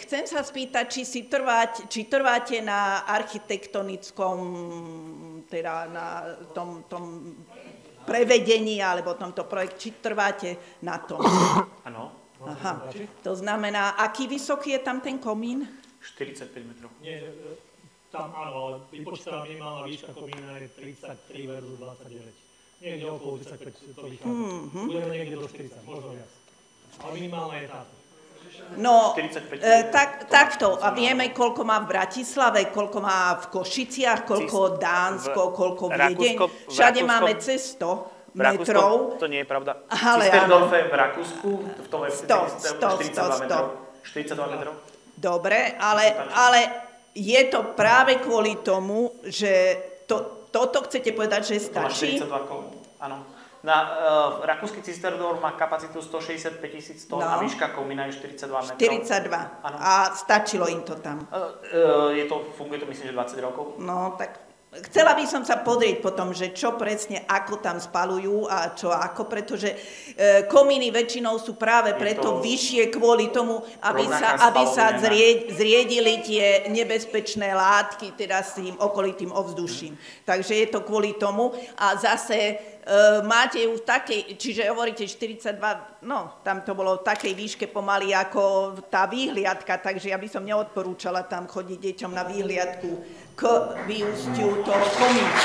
chcem sa spýtať, či trváte na architektonickom, teda na tom prevedení alebo tomto projekte, či trváte na tom? Áno. Aha. To znamená, aký vysoký je tam ten komín? 45 metrov. Nie, tam áno, ale vypočítaná minimálna výška komína je 33 versus 29. Niekde okolo 35 to vychádza. Budeme niekde do 40, možno viac. Ale minimálna je táto. No, takto. A vieme, koľko má v Bratislave, koľko má v Košiciach, koľko Dánsko, koľko Viedeň. Všade máme cez 100 metrov. To nie je pravda. V Ale Cisterdorfe v Rakúsku, v tom 42 metrov. 42 metrov. Dobre, ale je to práve kvôli tomu, že toto chcete povedať, že stačí? To má 42, áno. Rakúsky Cisterdorf má kapacitu 165 100 a výška komína je 42 metrov. 42. Áno. A stačilo im to tam? Funguje to myslím, že 20 rokov. No, tak chcela by som sa pozrieť potom, že čo presne, ako tam spalujú a čo ako, pretože komíny väčšinou sú práve preto vyššie kvôli tomu, aby sa zriedili tie nebezpečné látky, teda s tým okolitým ovzduším. Takže je to kvôli tomu a zase máte ju v takej, čiže hovoríte 42, no tam to bolo v takej výške pomaly ako tá výhliadka, takže ja by som neodporúčala tam chodiť deťom na výhliadku k vyústiu toho komína.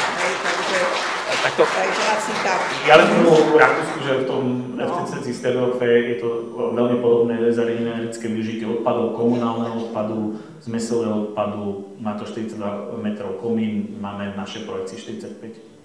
Takže asi tak. Ja len v Rakúsku, že v tom FCC Cisterdorfe je to veľmi podobné zariadenie na energetické využitie odpadov, komunálneho odpadu, zmesového odpadu, má to 42 metrov komín, máme v našej projekcii 45.